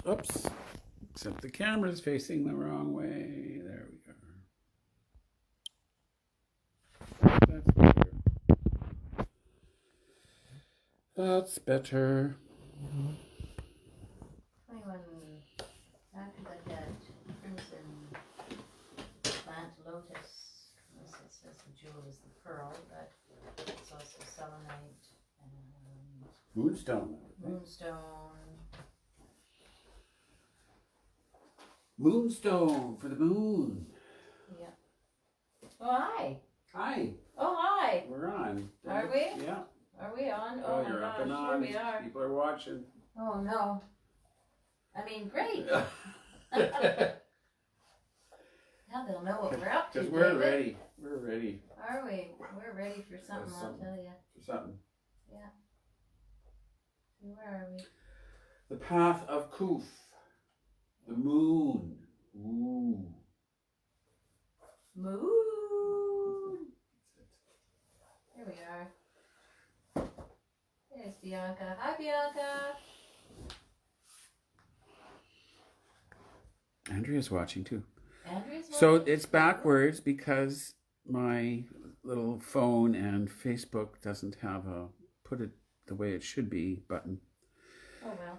Oops. Except the camera's facing the wrong way. There we go. That's better. That's better. 21 after the head, crimson plant lotus. Unless it says the jewel is the pearl, but it's also selenite and Moonstone. moonstone. Moonstone for the moon. Yeah. Oh, hi. Hi. Oh, hi. We're on. Are we? Yeah. Are we on? Oh, my you're up gosh, and here on. we are. People are watching. Oh, no. I mean, great. Now they'll know what we're up to, Because we're David. ready. We're ready. Are we? We're ready for something, I'll tell you. For something. Yeah. So where are we? The path of Kuf. The moon. Ooh. Moon. Here we are. There's Bianca. Hi, Bianca. Andrea's watching too. Andrea's So watching? it's backwards because my little phone and Facebook doesn't have a put it the way it should be button. Oh, well.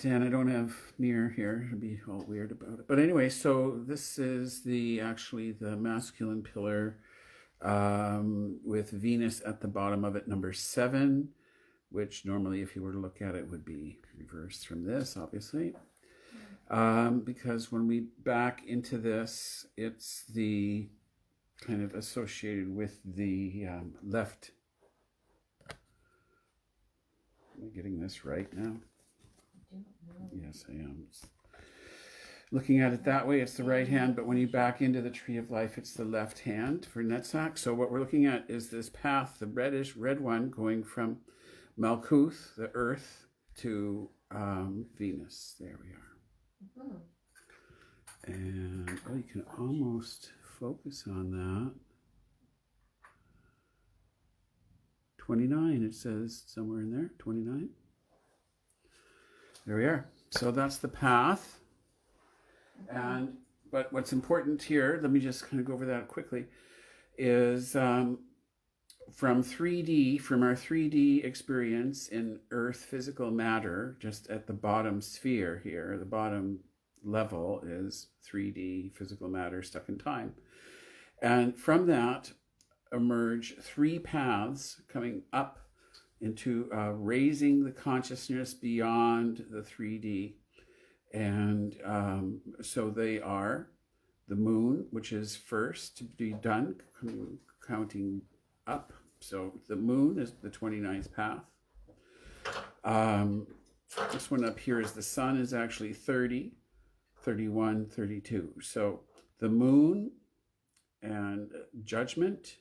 And I don't have mirror here. I'd be all weird about it. But anyway, so this is actually the masculine pillar with Venus at the bottom of it, number 7, which normally if you were to look at it would be reversed from this, obviously. Because when we back into this, it's the kind of associated with the left. Am I getting this right now? Yes, I am. Looking at it that way, it's the right hand, but when you back into the tree of life, it's the left hand for Netzach. So what we're looking at is this path, the red one, going from Malkuth, the earth, to Venus. There we are. Mm-hmm. And you can almost focus on that. 29, it says somewhere in there, 29. There we are. So that's the path. But what's important here, let me just kind of go over that quickly, is from our 3D experience in Earth physical matter, just at the bottom sphere here, the bottom level is 3D physical matter stuck in time. And from that emerge 3 paths coming up into raising the consciousness beyond the 3D. And so they are the moon, which is first to be done, counting up. So the moon is the 29th path. This one up here is the sun is actually 30, 31, 32. So the moon and judgment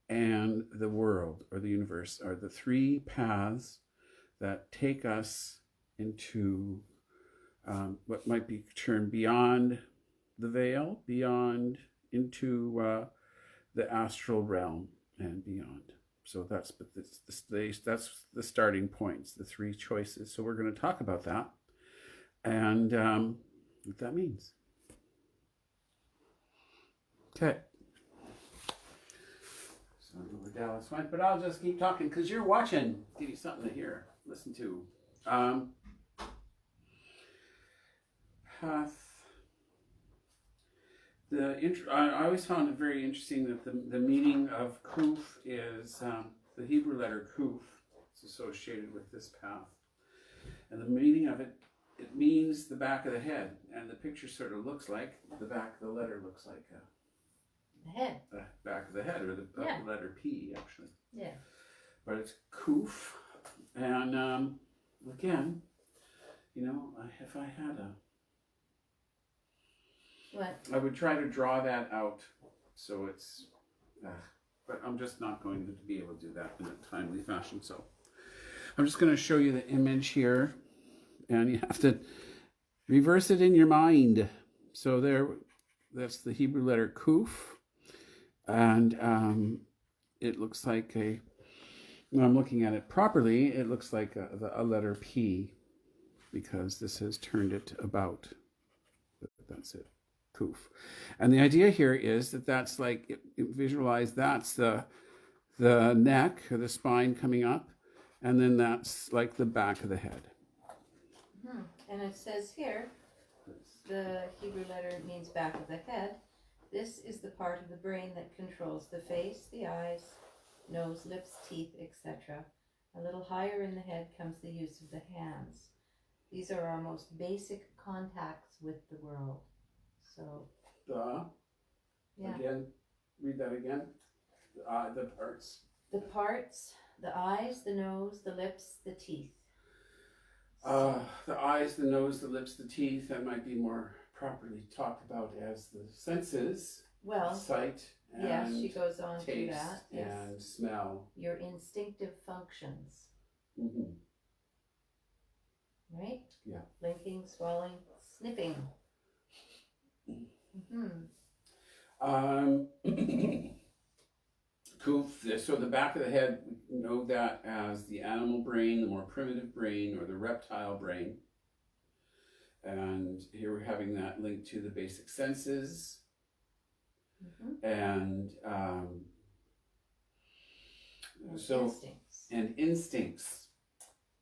and the world or the universe are the 3 paths that take us into what might be termed beyond the veil, beyond into the astral realm and beyond. So that's the starting points, the 3 choices. So we're going to talk about that and what that means. Okay. So I don't know where Dallas went, but I'll just keep talking because you're watching. Give you something to hear, listen to. Path. I always found it very interesting that the meaning of Kuf is the Hebrew letter Kuf. It's associated with this path, and the meaning of it means the back of the head, and the picture sort of looks like the back of the letter looks like The head. the back of the head, or the letter P actually. Yeah. But it's Kuf, and again, if I had What? I would try to draw that out so it's, but I'm just not going to be able to do that in a timely fashion. So I'm just going to show you the image here, and you have to reverse it in your mind. So that's the Hebrew letter Kuf, and it looks like when I'm looking at it properly, it looks like a letter P. because this has turned it about. That's it. Kuf. And the idea here is that that's like, visualize that's the neck or the spine coming up, and then that's like the back of the head. And it says here, the Hebrew letter means back of the head. This is the part of the brain that controls the face, the eyes, nose, lips, teeth, etc. A little higher in the head comes the use of the hands. These are our most basic contacts with the world. So, Again, read that again. The parts. The parts, the eyes, the nose, the lips, the teeth. The eyes, the nose, the lips, the teeth, that might be more properly talked about as the senses. Well, sight and yes, she goes on to taste that. Yes. and smell. Your instinctive functions. Mm-hmm. Right? Yeah. Blinking, swallowing, sniffing. Mm-hmm. Kuf, so the back of the head, we know that as the animal brain, the more primitive brain, or the reptile brain. And here we're having that linked to the basic senses. Mm-hmm. And instincts. And instincts.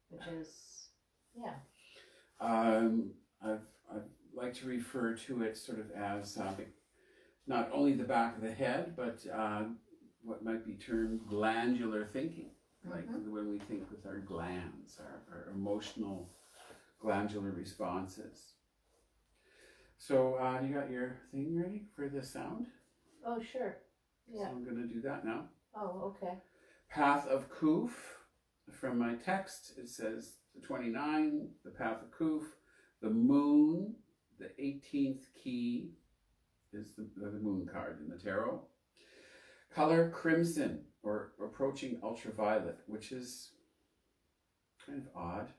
Which is, yeah. I've like to refer to it sort of as not only the back of the head, but what might be termed glandular thinking, like when we think with our glands, our emotional glandular responses. So you got your thing ready for the sound? Oh, sure. Yeah. So I'm going to do that now. Oh, okay. Path of Kuf. From my text, it says the 29, the Path of Kuf, the moon, the 18th key is the moon card in the tarot. Color crimson, or approaching ultraviolet, which is kind of odd.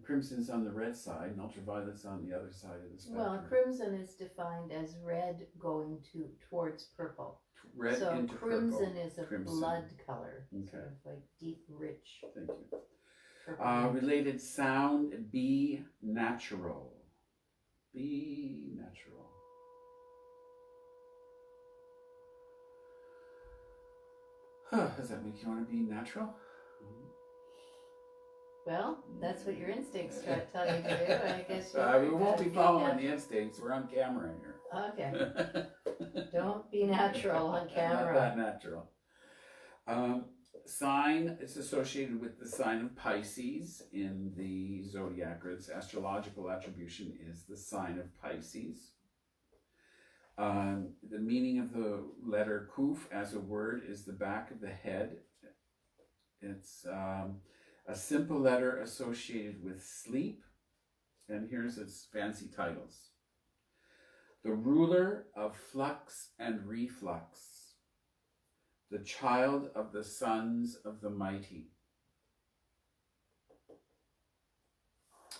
Crimson's on the red side and ultraviolet's on the other side of the spectrum. Well, crimson is defined as red going towards purple. Red so into crimson purple. is a blood color. Okay. Sort of like deep, rich. Thank you. Related sound, be natural. Be natural. Does that make you want to be natural? Well, that's what your instincts try to tell you to do. I guess we won't be following the instincts. We're on camera here. Okay. Don't be natural on camera. Not that natural. Sign is associated with the sign of Pisces in the zodiac, or its astrological attribution is the sign of Pisces. The meaning of the letter Kuf as a word is the back of the head. It's a simple letter associated with sleep. And here's its fancy titles. The ruler of flux and reflux. The child of the sons of the mighty.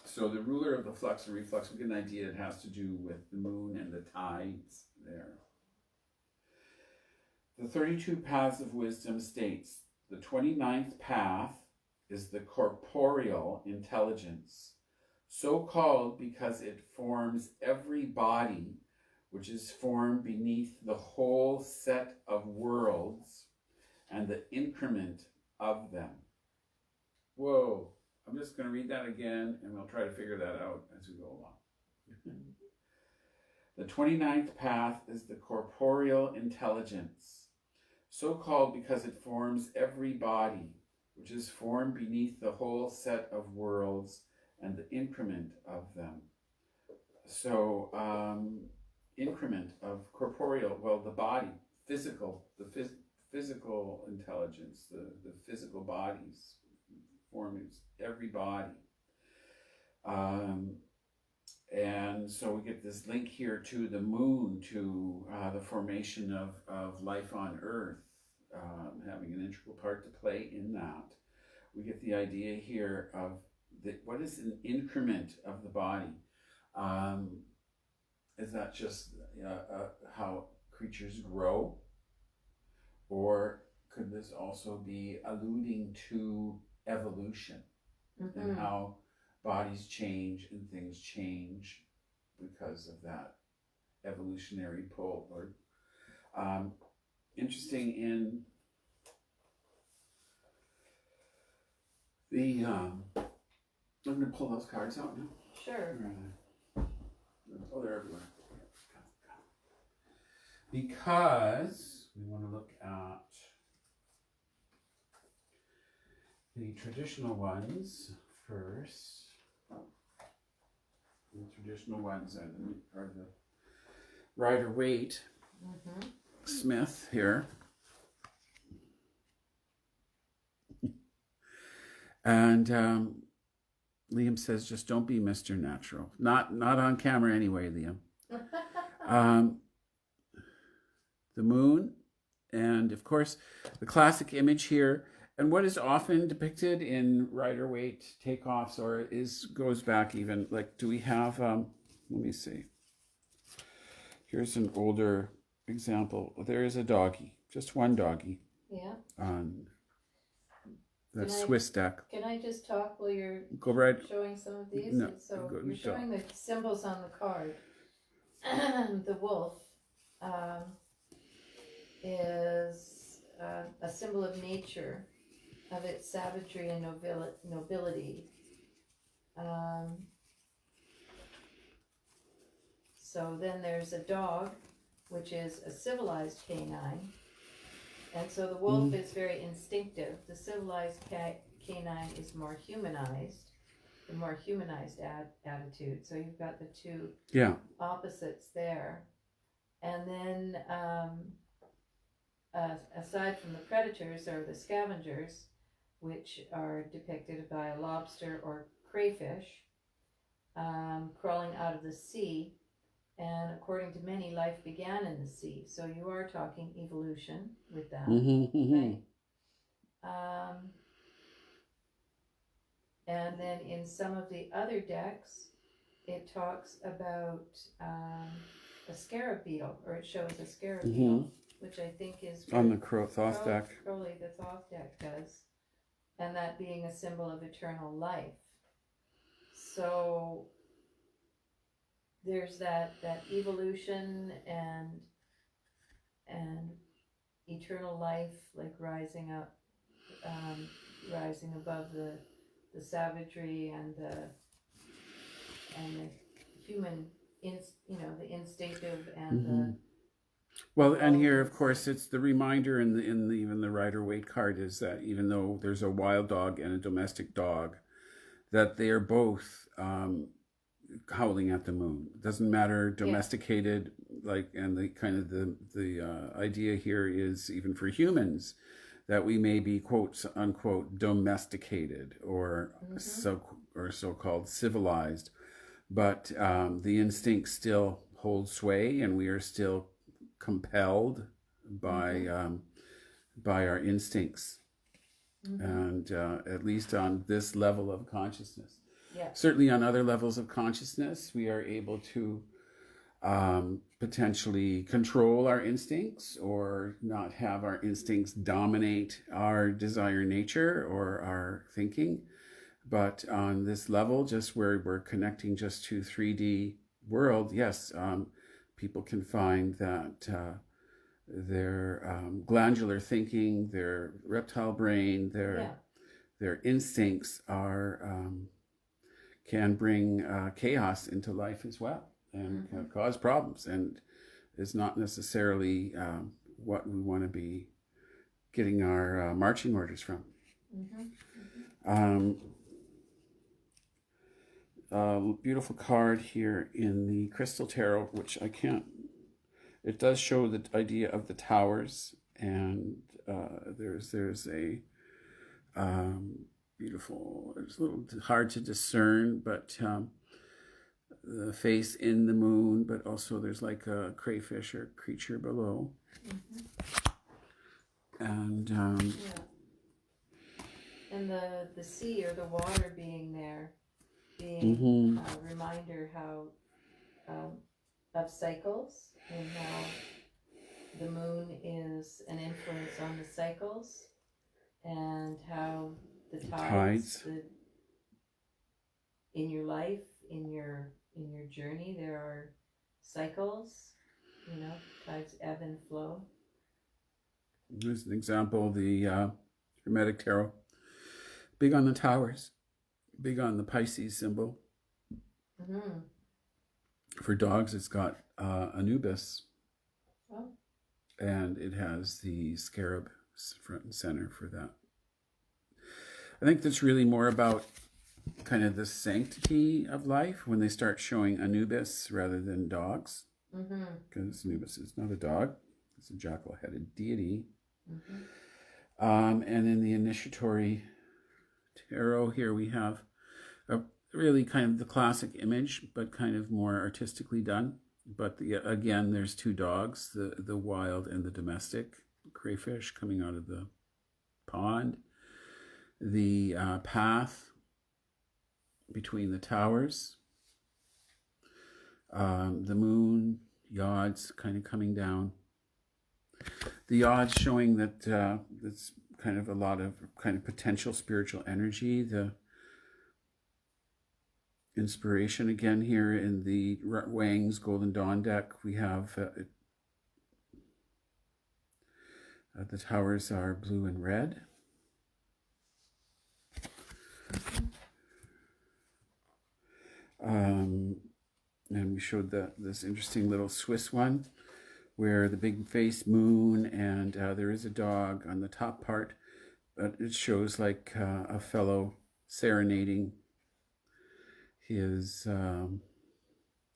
So the ruler of the flux and reflux, we get an idea it has to do with the moon and the tides there. The 32 Paths of Wisdom states, the 29th path is the corporeal intelligence, so called because it forms every body which is formed beneath the whole set of worlds and the increment of them. Whoa, I'm just going to read that again and we'll try to figure that out as we go along. The 29th path is the corporeal intelligence, so called because it forms every body which is formed beneath the whole set of worlds and the increment of them. So, increment of corporeal, well, the body, physical, the physical intelligence, the physical bodies forms every body. And so we get this link here to the moon, to the formation of life on Earth, having an integral part to play in that. We get the idea here of what is an increment of the body? Is that just how creatures grow? Or could this also be alluding to evolution and how bodies change and things change because of that evolutionary pull. Or interesting in the I'm going to pull those cards out now. Sure. Oh, they're everywhere. Because we want to look at the traditional ones first. The traditional ones are the Rider-Waite Smith here. And Liam says, just don't be Mr. Natural. Not on camera anyway, Liam. The moon, and of course, the classic image here, and what is often depicted in Rider-Waite takeoffs, or goes back even, like, do we have, let me see. Here's an older example. There is a doggy, just one doggy. Yeah. On the Swiss deck. Can I just talk while you're showing some of these? No, so you're showing the symbols on the card. The wolf is a symbol of nature, of its savagery and nobility. So then there's a dog, which is a civilized canine. And so the wolf is very instinctive. The civilized canine is more humanized, the more humanized attitude. So you've got the two opposites there. And then aside from the predators are the scavengers, which are depicted by a lobster or crayfish crawling out of the sea. And according to many, life began in the sea. So you are talking evolution with that, right? And then in some of the other decks, it talks about a scarab beetle, or it shows a scarab beetle, which I think is on the Thoth deck. Probably the Thoth deck does, and that being a symbol of eternal life. So there's that evolution and eternal life, like rising up, rising above the savagery and the human, the instinctive and the. Well, and here, of course, it's the reminder in even the Rider-Waite card is that even though there's a wild dog and a domestic dog, that they are both howling at the moon. It doesn't matter, domesticated, and the kind of the idea here is even for humans that we may be quote unquote domesticated or so-called civilized, but the instincts still hold sway, and we are still compelled by our instincts, and at least on this level of consciousness. Yeah. Certainly on other levels of consciousness, we are able to potentially control our instincts or not have our instincts dominate our desire nature or our thinking. But on this level, just where we're connecting just to 3D world, yes, people can find that their glandular thinking, their reptile brain, their instincts are can bring chaos into life as well, and can cause problems, and is not necessarily what we want to be getting our marching orders from. Beautiful card here in the Crystal Tarot, which I can't. It does show the idea of the towers, and there's a beautiful. It's a little hard to discern, but the face in the moon, but also there's like a crayfish or creature below, and and the sea or the water being there, being a reminder how of cycles, and how the moon is an influence on the cycles, and how the tides. in your life, in your journey, there are cycles, tides ebb and flow. There's an example, the Hermetic Tarot. Big on the towers, big on the Pisces symbol. Mm-hmm. For dogs, it's got Anubis. Oh. And it has the scarab front and center for that. I think that's really more about kind of the sanctity of life when they start showing Anubis rather than dogs. Because Anubis is not a dog, it's a jackal-headed deity. And in the initiatory tarot here we have a really kind of the classic image, but kind of more artistically done. But again, there's two dogs, the wild and the domestic crayfish coming out of the pond. The path between the towers. The moon, yods kind of coming down. The yods showing that it's kind of a lot of kind of potential spiritual energy. The inspiration again here in the Wang's Golden Dawn deck, we have the towers are blue and red. And we showed this interesting little Swiss one where the big face moon and there is a dog on the top part, but it shows like a fellow serenading his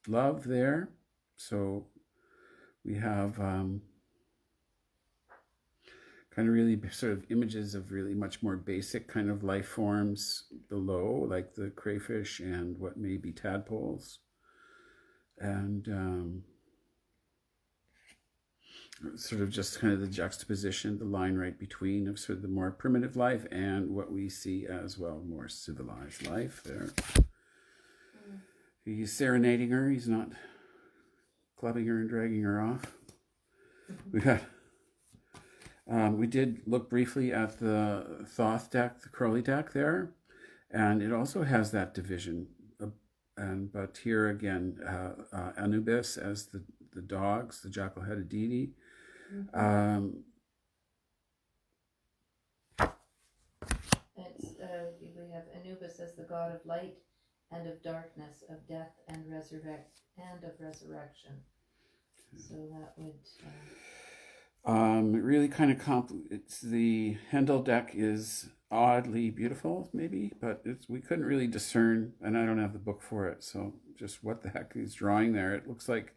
love there. So we have kind of really sort of images of really much more basic kind of life forms below, like the crayfish and what may be tadpoles. And sort of just kind of the juxtaposition, the line right between of sort of the more primitive life and what we see as, well, more civilized life there. He's serenading her. He's not clubbing her and dragging her off. We did look briefly at the Thoth deck, the Crowley deck there, and it also has that division. But here again, Anubis as the dogs, the jackal-headed deity. We have Anubis as the god of light and of darkness, of death and resurrection. So that would. It really kind of it's the Hendel deck is oddly beautiful, maybe, but we couldn't really discern, and I don't have the book for it, so just what the heck he's drawing there. It looks like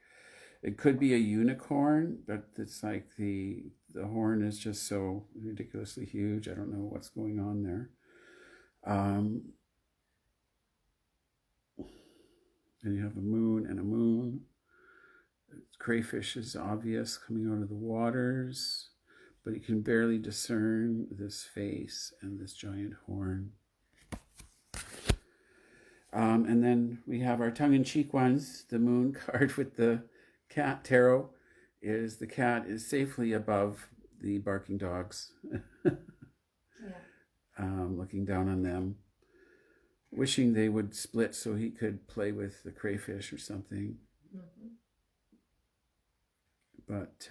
it could be a unicorn, but it's like the horn is just so ridiculously huge. I don't know what's going on there. And you have a moon and a moon. Crayfish is obvious coming out of the waters, but you can barely discern this face and this giant horn. And then we have our tongue-in-cheek ones. The moon card with the cat tarot is the cat is safely above the barking dogs. Looking down on them, wishing they would split so he could play with the crayfish or something. But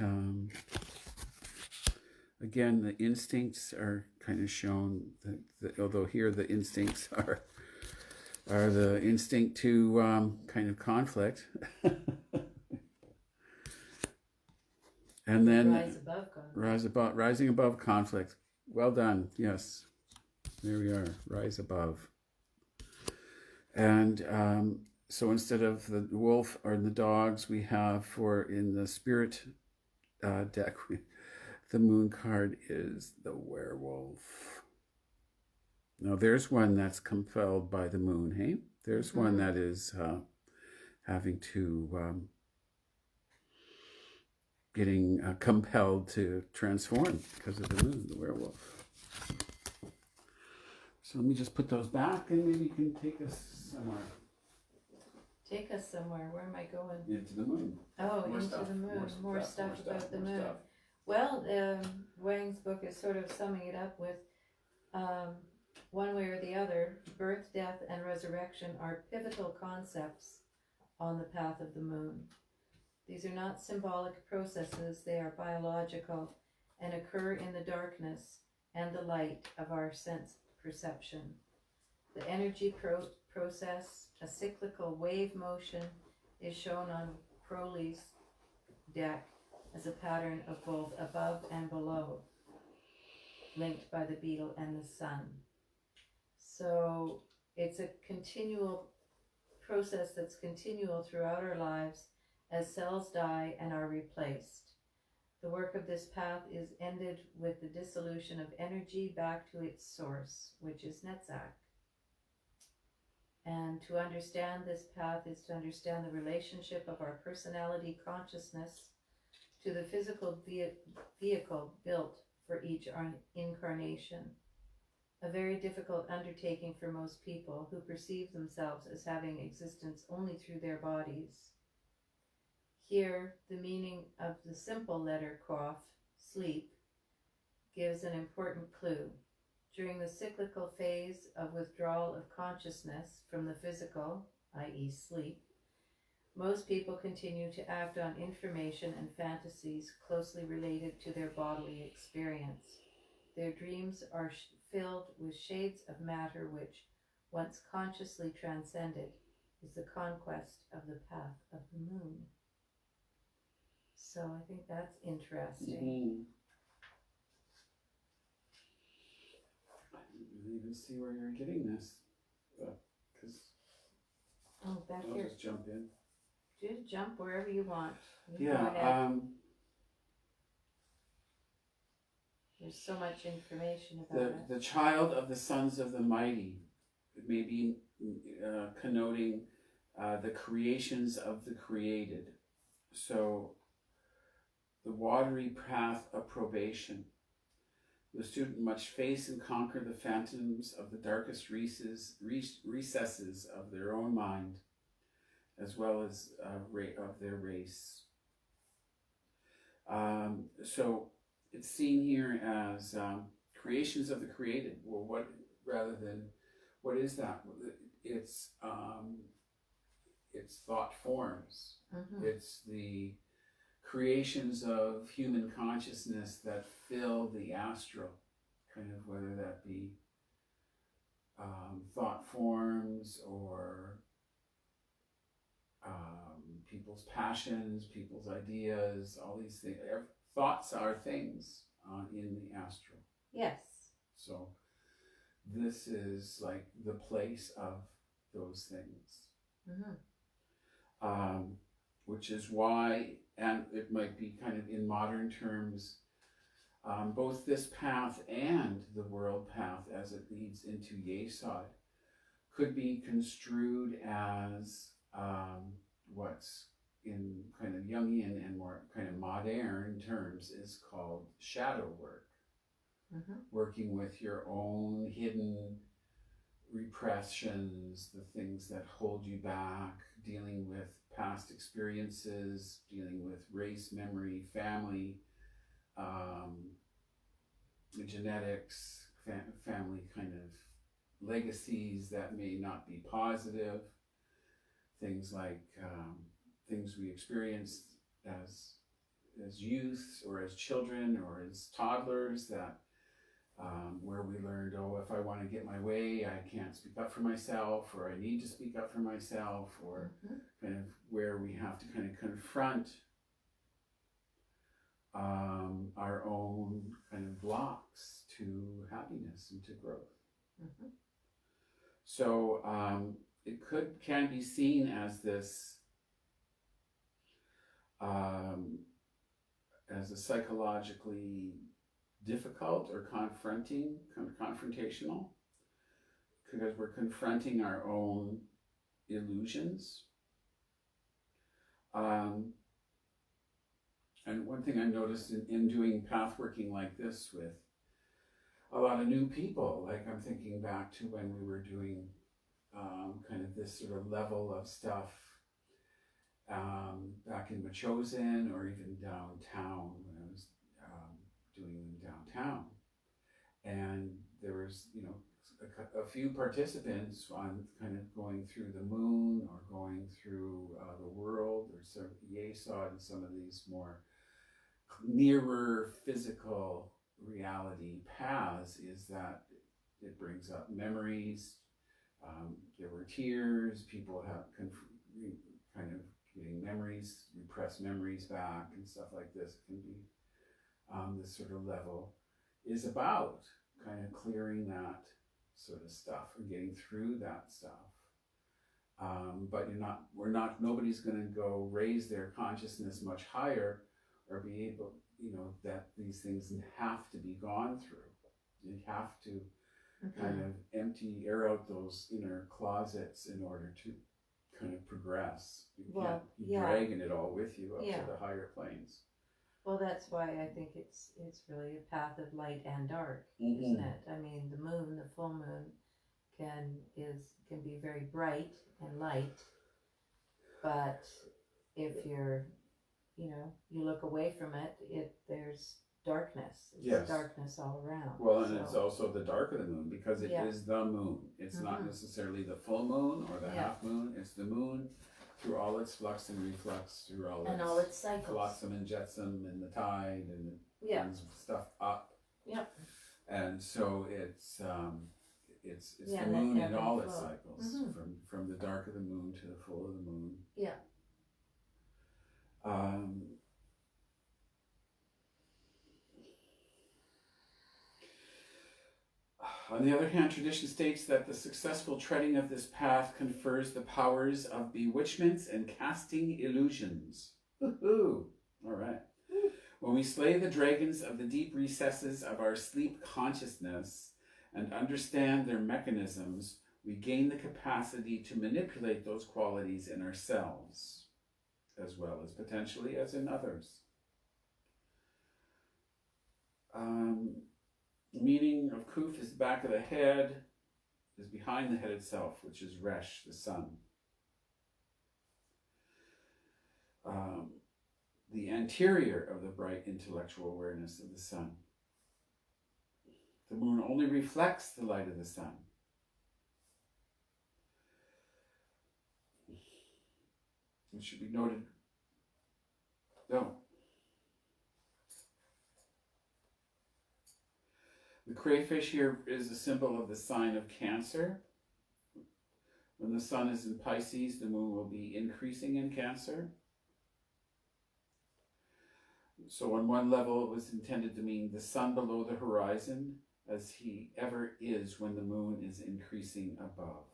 again, the instincts are kind of shown, although here the instincts are the instinct to kind of conflict. And then rising above conflict. Well done. Yes. There we are. Rise above. And so instead of the wolf or the dogs, we have in the spirit deck, the moon card is the werewolf. Now there's one that's compelled by the moon, hey? There's one that is having to, getting compelled to transform because of the moon, the werewolf. So let me just put those back and maybe you can take us somewhere. Take us somewhere. Where am I going? Into the moon. Oh, into the moon. More stuff about the moon. Well, Wang's book is sort of summing it up with One way or the other, birth, death, and resurrection are pivotal concepts on the path of the moon. These are not symbolic processes, they are biological and occur in the darkness and the light of our sense perception. The energy process, a cyclical wave motion, is shown on Crowley's deck as a pattern of both above and below, linked by the beetle and the sun. So it's a continual process that's continual throughout our lives as cells die and are replaced. The work of this path is ended with the dissolution of energy back to its source, which is Netzach. And to understand this path is to understand the relationship of our personality consciousness to the physical vehicle built for each incarnation. A very difficult undertaking for most people who perceive themselves as having existence only through their bodies. Here, the meaning of the simple letter Kof, sleep, gives an important clue. During the cyclical phase of withdrawal of consciousness from the physical, i.e. sleep, most people continue to act on information and fantasies closely related to their bodily experience. Their dreams are filled with shades of matter which, once consciously transcended, is the conquest of the path of the moon. So I think that's interesting. I didn't even see where you're getting this, because Back I'll here. just jump in. Just jump wherever you want. You go Yeah, ahead. There's so much information about it. the child of the sons of the mighty, it may be connoting the creations of the created. So the watery path of probation. The student must face and conquer the phantoms of the darkest recesses of their own mind, as well as of their race. So it's seen here as creations of the created. Well, what is that? It's thought forms. Mm-hmm. It's the creations of human consciousness that fill the astral, kind of, whether that be thought forms or people's passions, people's ideas, all these things. Thoughts are things in the astral. Yes. So this is like the place of those things. Mm-hmm. Which is why, and it might be kind of in modern terms, both this path and the world path as it leads into Yesod could be construed as what's in kind of Jungian and more kind of modern terms is called shadow work. Mm-hmm. Working with your own hidden repressions, the things that hold you back, dealing with past experiences, dealing with race, memory, family, genetics, family kind of legacies that may not be positive, things like things we experienced as youth or as children or as toddlers that where we learned, if I want to get my way, I can't speak up for myself, or I need to speak up for myself, or kind of where we have to kind of confront our own kind of blocks to happiness and to growth. Mm-hmm. So it can be seen as this as a psychologically difficult or confrontational, because we're confronting our own illusions. And one thing I noticed in doing pathworking like this with a lot of new people, like I'm thinking back to when we were doing kind of this sort of level of stuff back in Machosen or even downtown when I was doing them downtown. And there was, a few participants on kind of going through the moon or going through the world or sort of Yesod and some of these more nearer physical reality paths is that it brings up memories. There were tears. People have kind of getting memories, repressed memories back and stuff like this. It can be this sort of level is about kind of clearing that sort of stuff or getting through that stuff. But nobody's going to go raise their consciousness much higher or be able, that these things have to be gone through. You have to kind of air out those inner closets in order to kind of progress. You can't be dragging it all with you up to the higher planes. Well, that's why I think it's really a path of light and dark, isn't it? I mean, the moon, the full moon, can be very bright and light, but if you're, you look away from it, there's darkness. It's darkness all around. Well, and it's also the dark of the moon because it is the moon. It's not necessarily the full moon or the half moon. It's the moon through all its flux and reflux, through all its cycles, flotsam and jetsam, and the tide, and it brings stuff up. Yep. And so it's the moon in all its cycles, from the dark of the moon to the full of the moon. Yeah. On the other hand, tradition states that the successful treading of this path confers the powers of bewitchments and casting illusions. Woohoo! All right. When we slay the dragons of the deep recesses of our sleep consciousness and understand their mechanisms, we gain the capacity to manipulate those qualities in ourselves, as well as potentially as in others. The meaning of Kuf is the back of the head, is behind the head itself, which is Resh, the sun. The anterior of the bright intellectual awareness of the sun. The moon only reflects the light of the sun. It should be noted. No. The crayfish here is a symbol of the sign of Cancer. When the sun is in Pisces, the moon will be increasing in Cancer. So on one level, it was intended to mean the sun below the horizon, as he ever is when the moon is increasing above.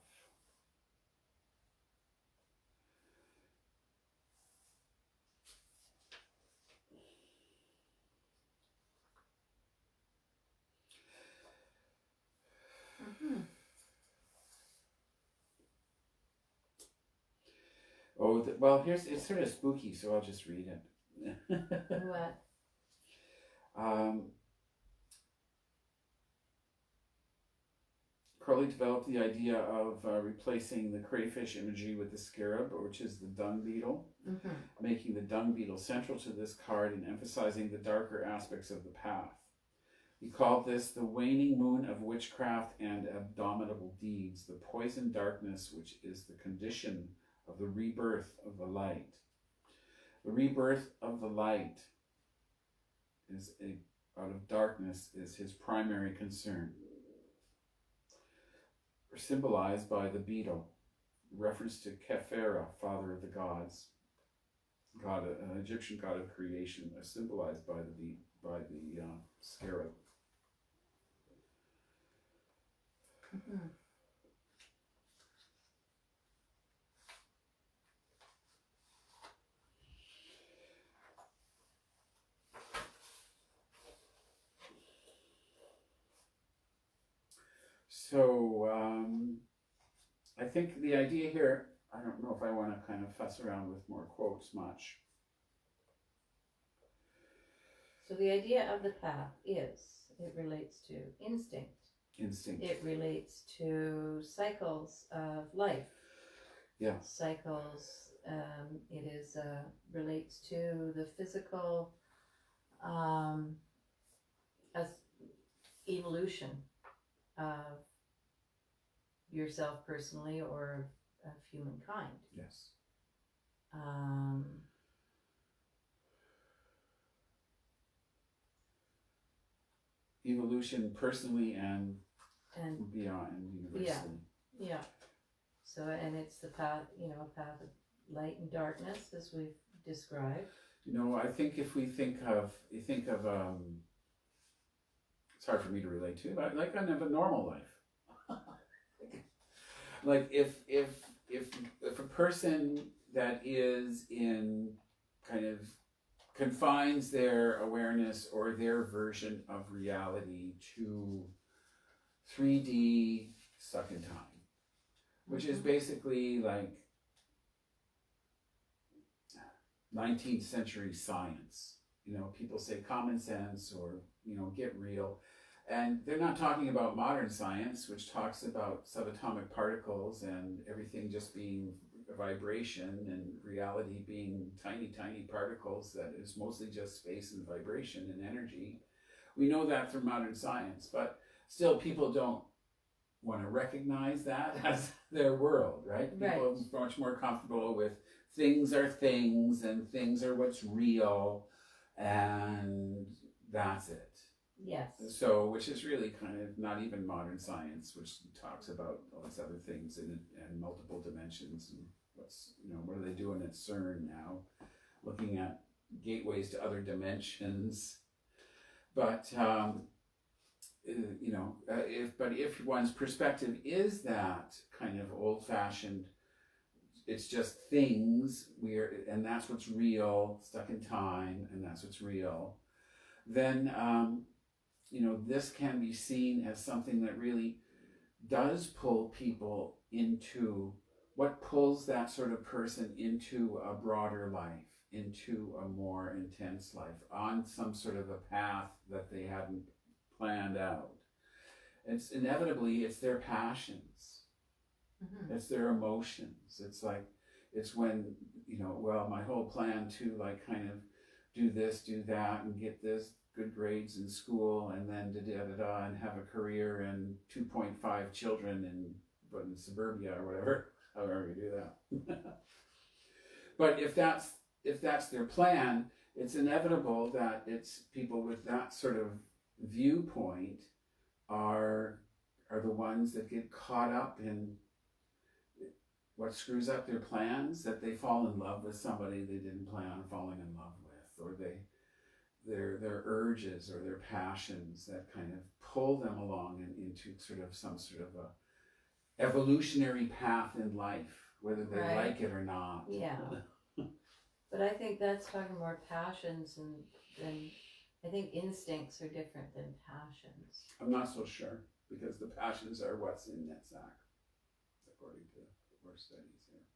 Well, it's sort of spooky, so I'll just read it. What? Crowley developed the idea of replacing the crayfish imagery with the scarab, which is the dung beetle, making the dung beetle central to this card and emphasizing the darker aspects of the path. He called this the waning moon of witchcraft and abominable deeds, the poison darkness, which is the condition of the rebirth of the light. The rebirth of the light out of darkness is his primary concern, symbolized by the beetle, reference to Kefera, father of the gods, an Egyptian god of creation, symbolized by the scarab. So I think the idea here, I don't know if I want to kind of fuss around with more quotes much. So the idea of the path is, it relates to instinct. It relates to cycles of life. Yeah. Cycles. It relates to the physical evolution of yourself personally or of humankind. Yes. Evolution personally and beyond and universally. Yeah. So, and it's the path, a path of light and darkness, as we've described. I think if we think of, it's hard for me to relate to, but like kind of a normal life. Like if a person that is in kind of confines their awareness or their version of reality to 3D stuck in time, which is basically like 19th century science. People say common sense or, get real. And they're not talking about modern science, which talks about subatomic particles and everything just being a vibration and reality being tiny, tiny particles that is mostly just space and vibration and energy. We know that through modern science, but still people don't want to recognize that as their world, right? People are much more comfortable with things are things and things are what's real and that's it. Yes. So, which is really kind of not even modern science, which talks about all these other things and multiple dimensions and what are they doing at CERN now, looking at gateways to other dimensions. But if one's perspective is that kind of old-fashioned, it's just things and that's what's real, stuck in time, and that's what's real, then this can be seen as something that really does pull people into what pulls that sort of person into a broader life, into a more intense life, on some sort of a path that they hadn't planned out. It's their passions. Mm-hmm. It's their emotions. It's when, my whole plan to like kind of do this, do that, and get this good grades in school, and then and have a career and 2.5 children in suburbia or whatever, however you do that. But if that's their plan, it's inevitable that it's people with that sort of viewpoint are the ones that get caught up in what screws up their plans, that they fall in love with somebody they didn't plan on falling in love with, or their urges or their passions that kind of pull them along into sort of some sort of a evolutionary path in life, whether they like it or not. Yeah. But I think that's talking more passions, and I think instincts are different than passions. I'm not so sure, because the passions are what's in Netzach, according to our studies here.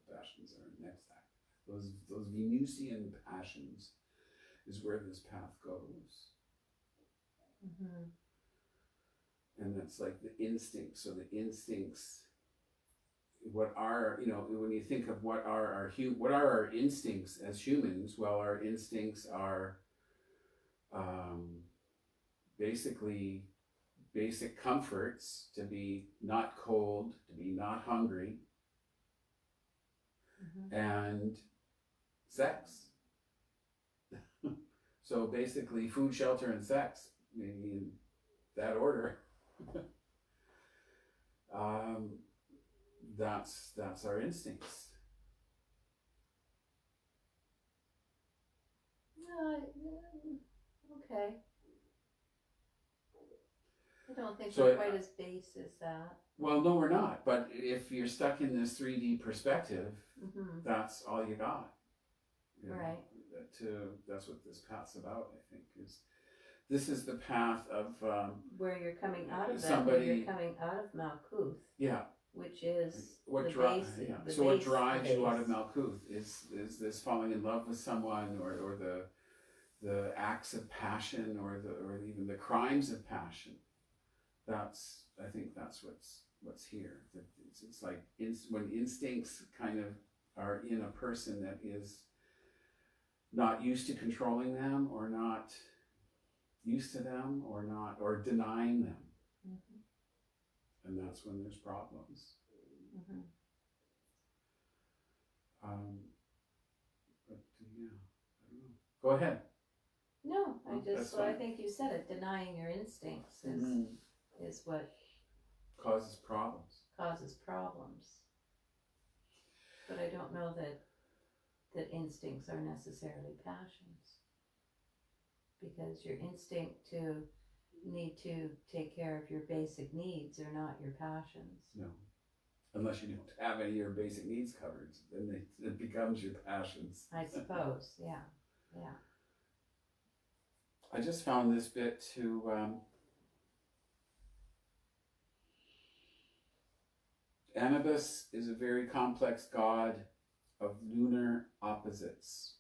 The passions are in Netzach. Those Venusian passions is where this path goes. Mm-hmm. And that's like the instincts. So the instincts, when you think of what are our instincts as humans, well, our instincts are basically basic comforts: to be not cold, to be not hungry, mm-hmm. and sex. So basically food, shelter, and sex, maybe in that order. That's our instincts. Okay. I don't think we're quite as base as that. Well, no, we're not. But if you're stuck in this 3D perspective, mm-hmm. that's all you got. Right. That's what this path's about, I think. This is the path of where you're coming out of that. Where you're coming out of Malkuth. Yeah. Which is what drives you out of Malkuth is this falling in love with someone, or the acts of passion, or even the crimes of passion. I think that's what's here. It's like when instincts kind of are in a person that is not used to controlling them, or not used to them, or denying them. Mm-hmm. and that's when there's problems. Mm-hmm. But yeah, I don't know. Go ahead. No, That's I fine. think you said it. Denying your instincts is what Causes problems. causes problems. But I don't know that instincts are necessarily passions, because your instinct to need to take care of your basic needs are not your passions. No. Unless you don't have any of your basic needs covered, then it becomes your passions. I suppose, yeah. I just found this bit to Anubis is a very complex god of lunar opposites,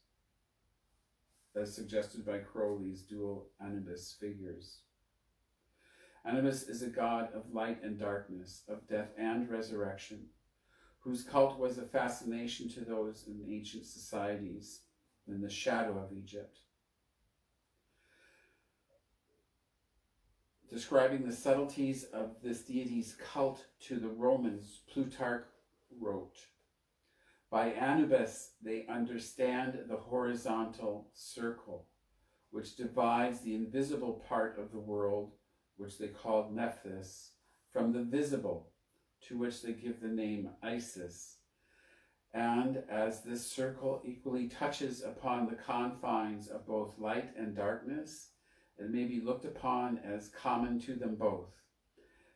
as suggested by Crowley's dual Anubis figures. Anubis is a god of light and darkness, of death and resurrection, whose cult was a fascination to those in ancient societies in the shadow of Egypt. Describing the subtleties of this deity's cult to the Romans, Plutarch wrote, "By Anubis they understand the horizontal circle, which divides the invisible part of the world, which they called Nephthys, from the visible, to which they give the name Isis. And as this circle equally touches upon the confines of both light and darkness, it may be looked upon as common to them both.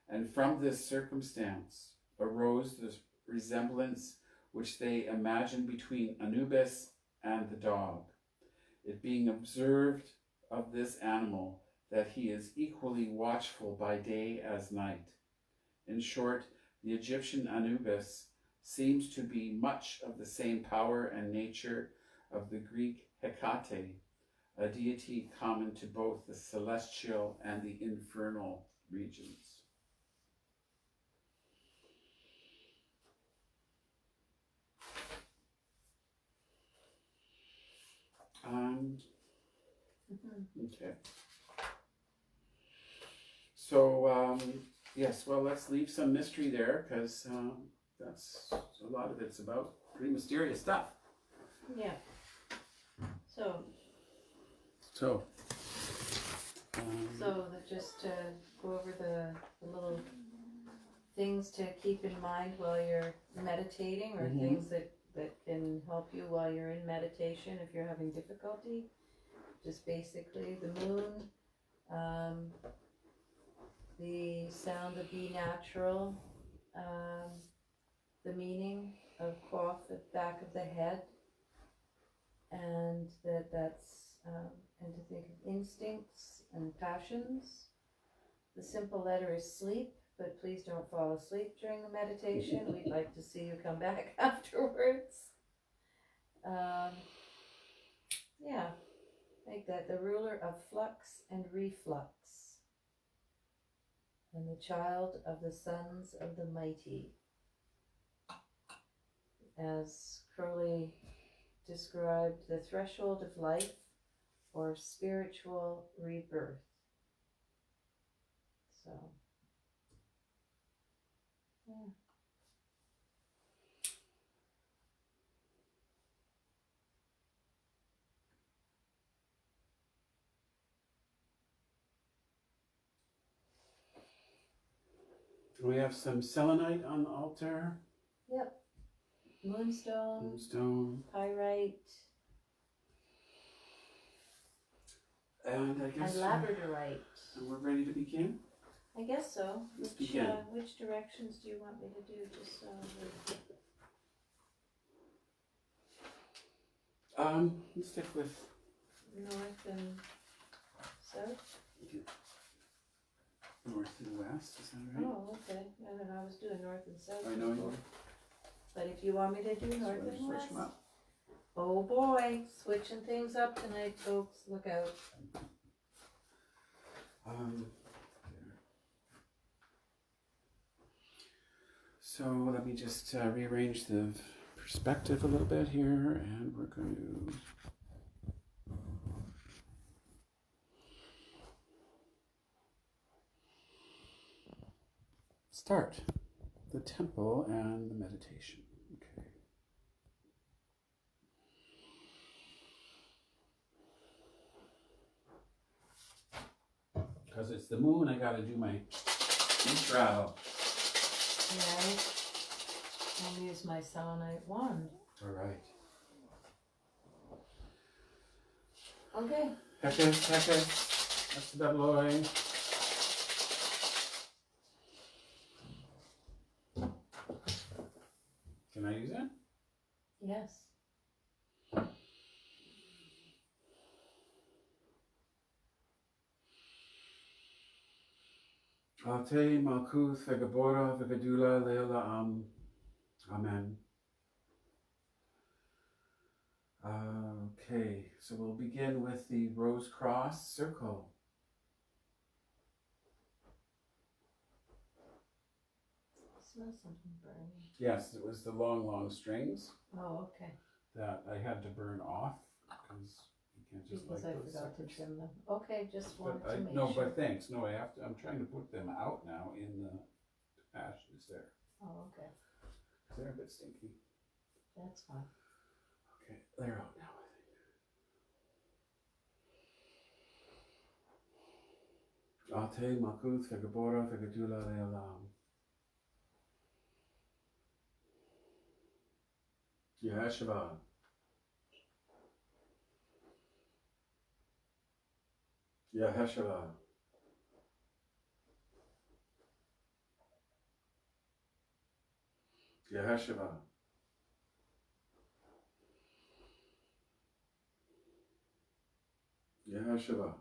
And from this circumstance arose the resemblance which they imagined between Anubis and the dog, it being observed of this animal that he is equally watchful by day as night. In short, the Egyptian Anubis seems to be much of the same power and nature of the Greek Hecate, a deity common to both the celestial and the infernal regions." Okay. So, yes, well, let's leave some mystery there, because that's a lot of it's about pretty mysterious stuff. Yeah. So just to go over the little things to keep in mind while you're meditating, or things that can help you while you're in meditation if you're having difficulty. Just basically the moon, the sound of be natural, the meaning of quaff at the back of the head, and that's and to think of instincts and passions. The simple letter is sleep, but please don't fall asleep during the meditation. We'd like to see you come back afterwards. Yeah, make that the ruler of flux and reflux, and the child of the sons of the mighty. As Crowley described, the threshold of life or spiritual rebirth. So, yeah. We have some selenite on the altar. Yep. Moonstone, pyrite, and I guess labradorite. And we're ready to begin? I guess so. Let's begin. Which directions do you want me to do? Just let's stick with north and south. North and west, is that right? Oh, okay. I don't know, I was doing north and south. I know you were. But if you want me to do north So and switch west. them up. Oh boy, switching things up tonight, folks. Look out. So let me just rearrange the perspective a little bit here, and we're going to start the temple and the meditation. Okay. Because it's the moon, I gotta do my intro. Yeah, I'll use my selenite wand. All right. Okay. Hekes, that's the boy. Can I use it? Yes. Ate, Malkuth, Vegabora, Vegadula, Leila, Amen. Okay, so we'll begin with the rose cross circle. I smell something burning. Yes, it was the long strings Oh, okay. that I had to burn off because you can't just Because like I those forgot to suckers. trim them. Okay, just wanted But to make no, sure. but thanks. No, I have to. I'm trying to put them out now in the ashes there. Oh, okay. They're a bit stinky. That's fine. Okay, they're out now, I think. Ate, Malkuth, Vegabora, Vegadula, Leolam. Yeshua. Yeshua. Yeshua. Yeshua. Yeshua.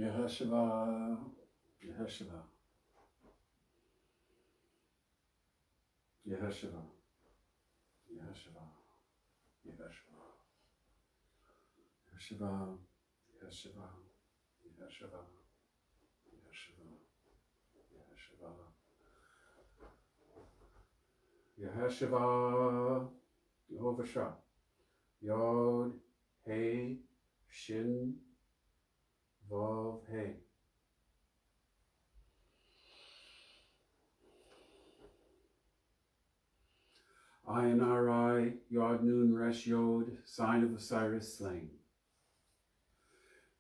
Yeshua. Yeshua. Yeshua. Yeshua. Yeshua. Yeshua. Yeshua. Yeshua. Yeshua. Yeshua. Yehovah Shah. Yod. Hey. Shin. Vav. Hey. Ayin Yod Nun Resh Yod, sign of Osiris slain.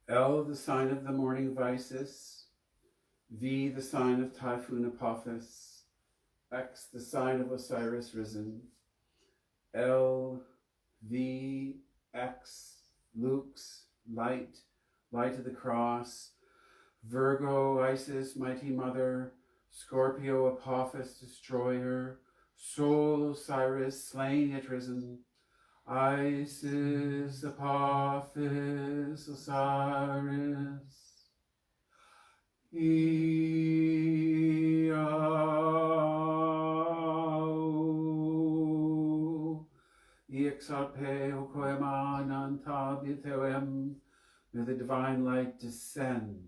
El, the sign of the morning of Isis. V, the sign of Typhoon Apophis. X, the sign of Osiris risen. L, V, X, Lux, light, light of the cross. Virgo, Isis, mighty mother. Scorpio, Apophis, destroyer. Soul, Osiris, slain yet risen. Isis, Apophis, Osiris. Iau. Iexarpe, Okoema, Nanta, Bithewem. May the divine light descend.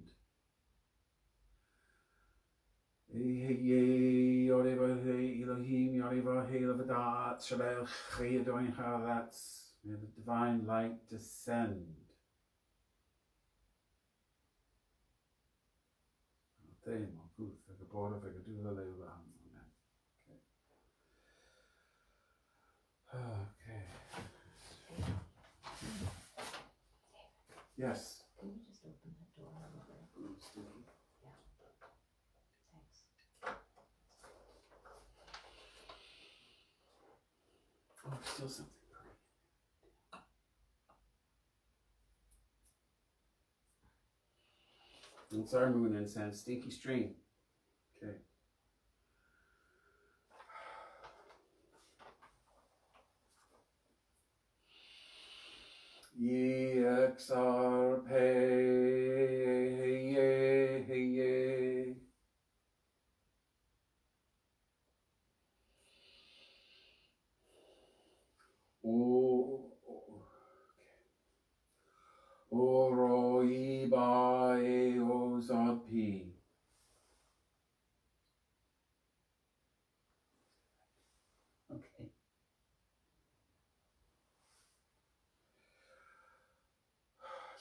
Elohim, Yariva, Helevadat, Shabel, Cheyadoin Haratz. May the divine light descend. Okay. Okay. Yes. Can you just open that door a little bit? Yeah. Thanks. Oh, still something. It's our moon incense, stinky string. Okay. Ye exarpe, hey ye. Oro iba eozadpi. Okay.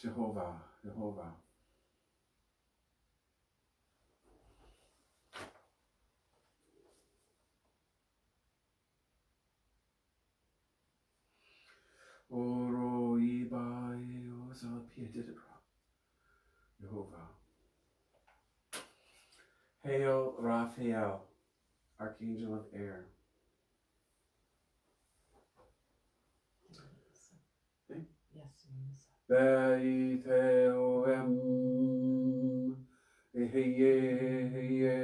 Jehovah, Jehovah. Oro ibai osa pietidra. Jehovah. Hail Raphael, Archangel of Air. Okay. Yes, Beiteoem eheye.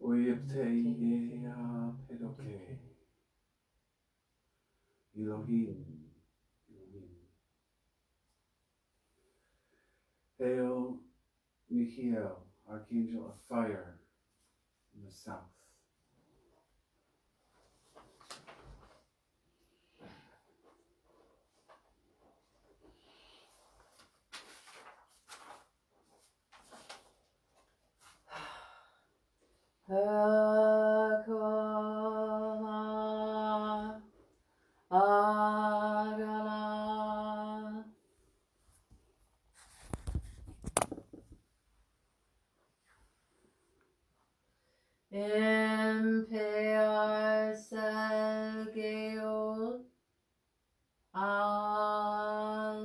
Oipteia pedoke. Elohim. Elohim. Hail Michael, Archangel of Fire in the south. Hakona Agala Impear Selgeol Al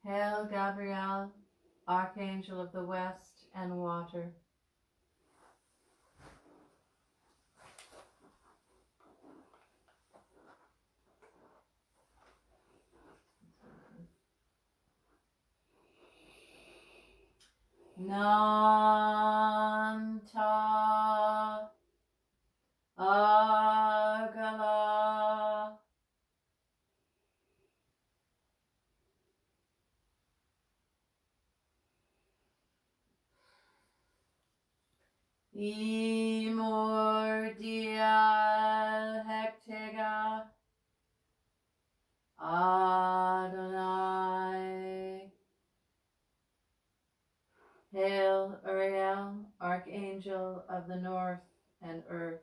Hail Gabriel, Archangel of the West and Water. Nanta Agala Imordial Hectega Adonai. Hail Uriel, Archangel of the North and Earth.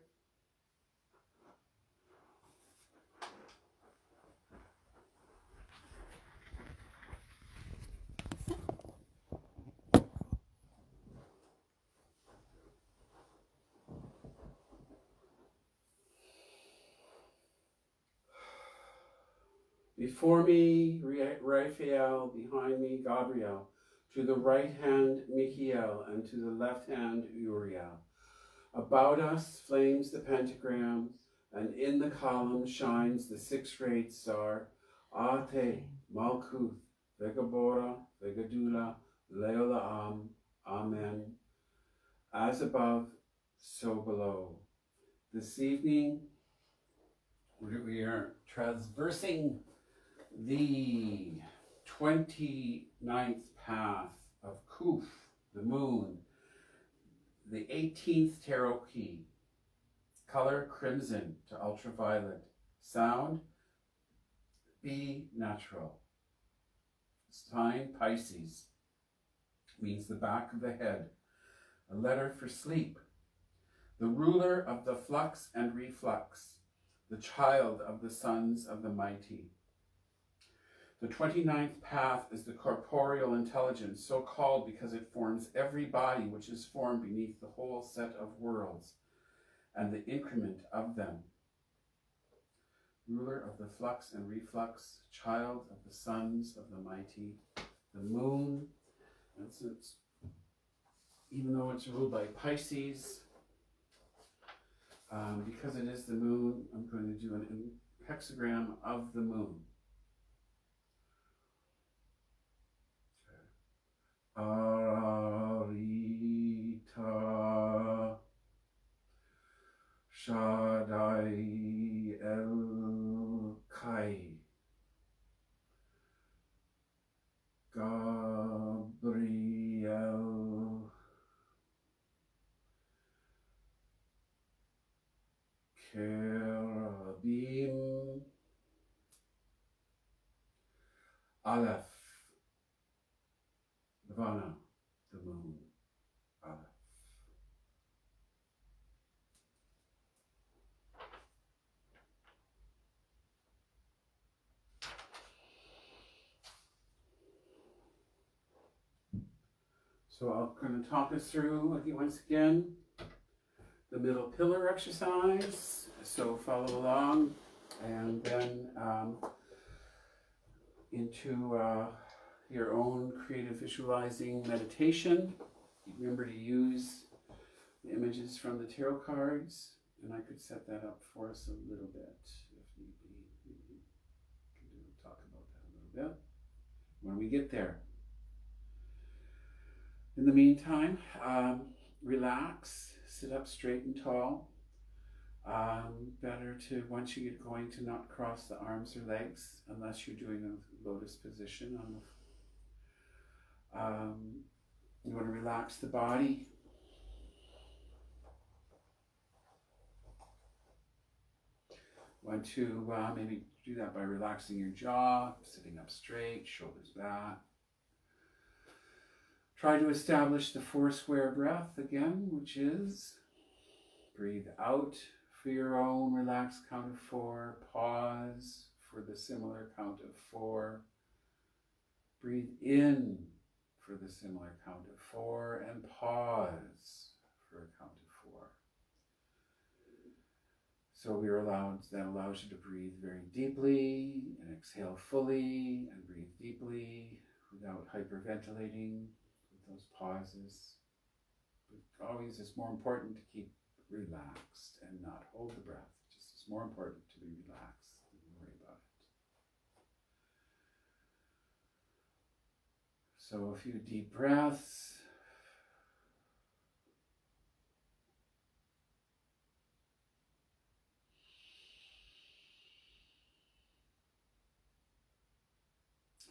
Before me, Raphael, behind me, Gabriel, to the right hand, Michael, and to the left hand, Uriel. About us flames the pentagram, and in the column shines the six-rayed star, Ate, Malkuth, Vegabora, Vegadula, Leolam, Amen. As above, so below. This evening, we are traversing the 29th path of Kuf, the moon, the 18th tarot key, color crimson to ultraviolet, sound B natural, sign Pisces, means the back of the head, a letter for sleep, the ruler of the flux and reflux, the child of the sons of the mighty. The 29th path is the corporeal intelligence, so called because it forms every body which is formed beneath the whole set of worlds and the increment of them. Ruler of the flux and reflux, child of the sons of the mighty, the moon, and since, even though it's ruled by Pisces, because it is the moon, I'm going to do an hexagram of the moon. Arita Shaddai El Kai Gabriel Cherubim Aleph Nirvana, the moon, Aleph. So I'll kind of talk us through once again the middle pillar exercise. So follow along, and then into your own creative visualizing meditation. Remember to use the images from the tarot cards, and I could set that up for us a little bit if need be. We can talk about that a little bit when we get there. In the meantime, relax, sit up straight and tall. Better to, once you get going, to not cross the arms or legs unless you're doing a lotus position. You want to relax the body. Want to maybe do that by relaxing your jaw, sitting up straight, shoulders back. Try to establish the 4 square breath again, which is breathe out for your own relaxed count of 4. Pause for the similar count of 4. Breathe in for the similar count of 4, and pause for a count of 4. So that allows you to breathe very deeply and exhale fully and breathe deeply without hyperventilating with those pauses. But always it's more important to keep relaxed and not hold the breath. It's more important to be relaxed than worry about it. So a few deep breaths.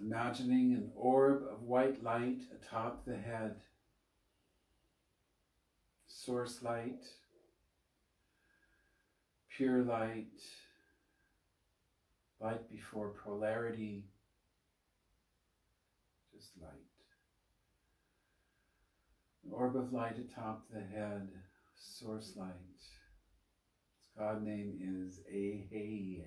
Imagining an orb of white light atop the head. Source light, pure light, light before polarity, just light. An orb of light atop the head, source light. Its God name is Aheye.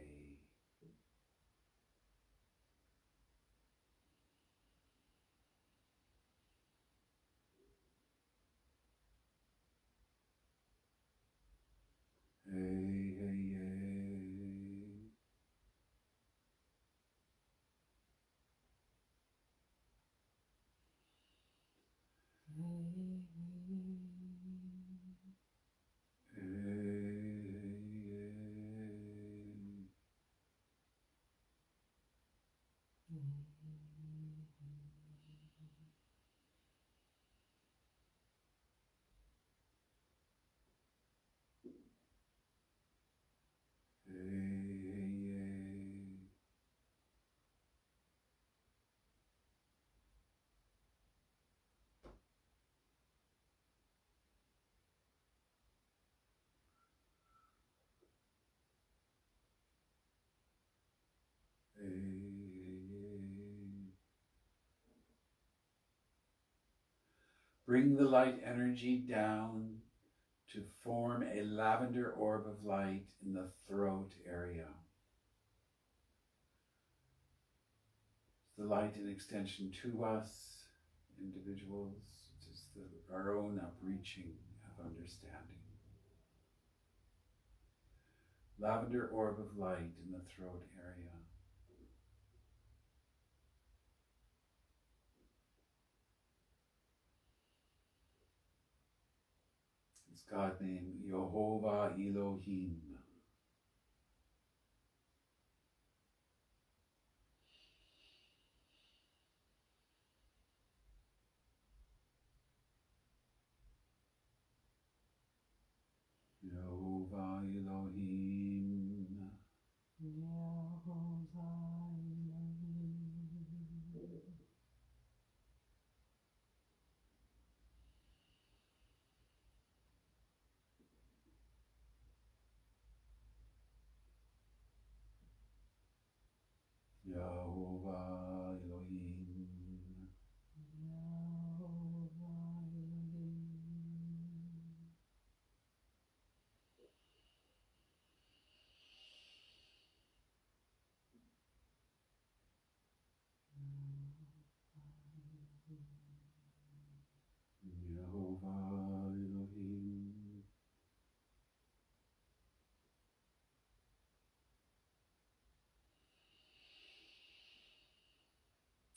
Bring the light energy down to form a lavender orb of light in the throat area. The light in extension to us, individuals, just our own upreaching of understanding. Lavender orb of light in the throat area. It's God name Yehovah Elohim. Yehovah Elohim. Yehovah Elohim.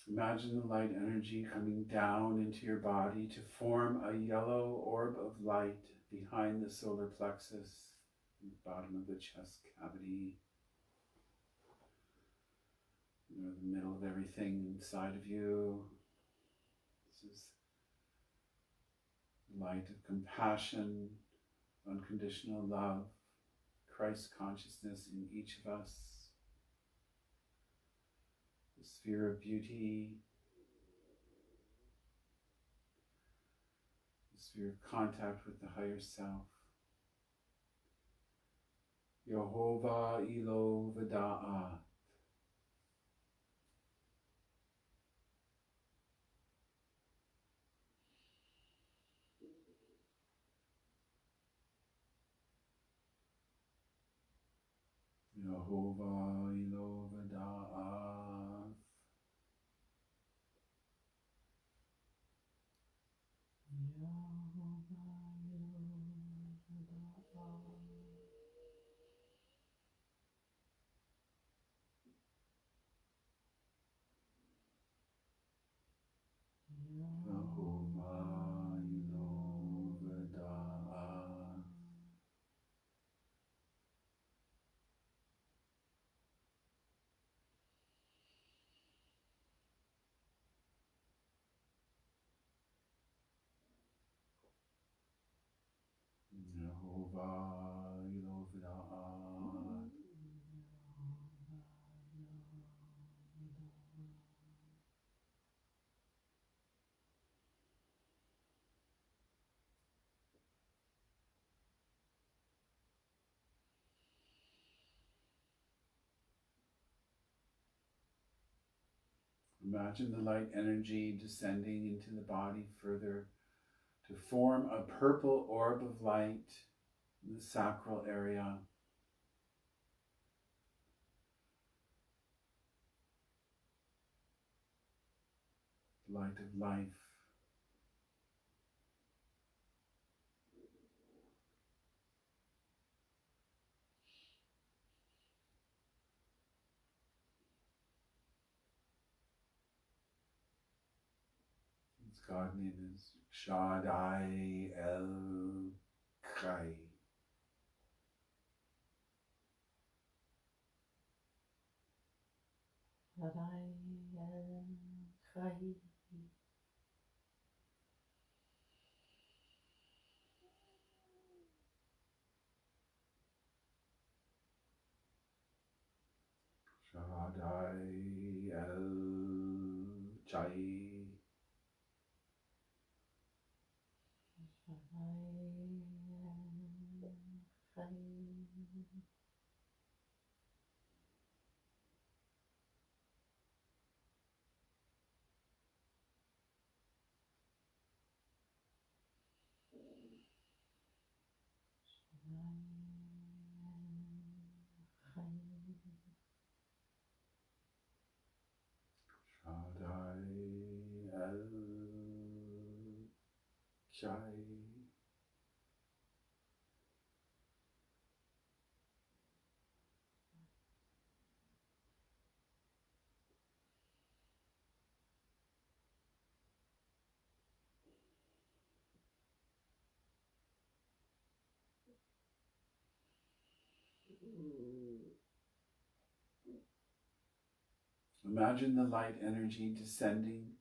Imagine the light energy coming down into your body to form a yellow orb of light behind the solar plexus, in the bottom of the chest cavity, near the middle of everything inside of you. This is the light of compassion, unconditional love, Christ consciousness in each of us, the sphere of beauty, the sphere of contact with the higher self. Yehovah Elo Vada'at. Yehovah Elo Vada'at. Yehovah Elo Vada'at. Yehovah Elo Vada'at. Imagine the light energy descending into the body further to form a purple orb of light in the sacral area. Light of life. Its God name is Shaddai El Chai. Shaddai El Chai. Shaddai El Chai. Imagine the light energy descending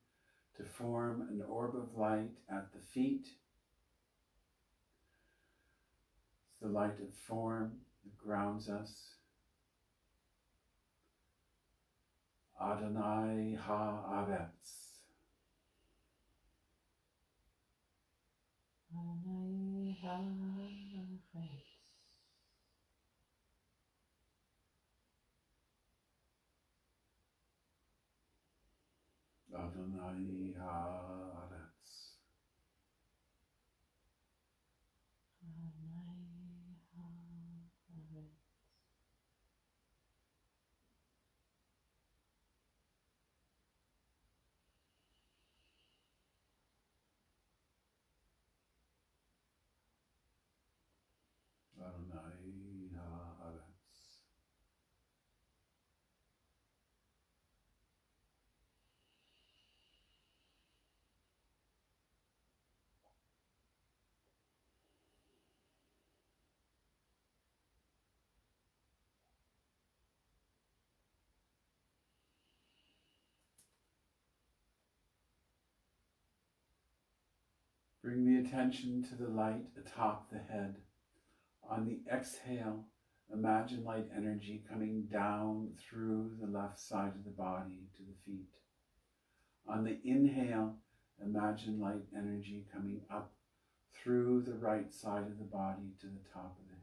to form an orb of light at the feet. It's the light of form that grounds us. Adonai Haaretz. Adonai Haaretz. Adonai Haaretz. Adonai Haaretz. Adonai Haaretz. Bring the attention to the light atop the head. On the exhale, imagine light energy coming down through the left side of the body to the feet. On the inhale, imagine light energy coming up through the right side of the body to the top of the head.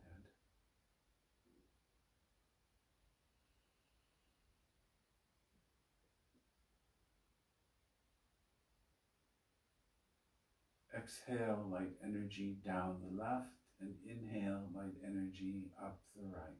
Exhale light energy down the left, and inhale light energy up the right.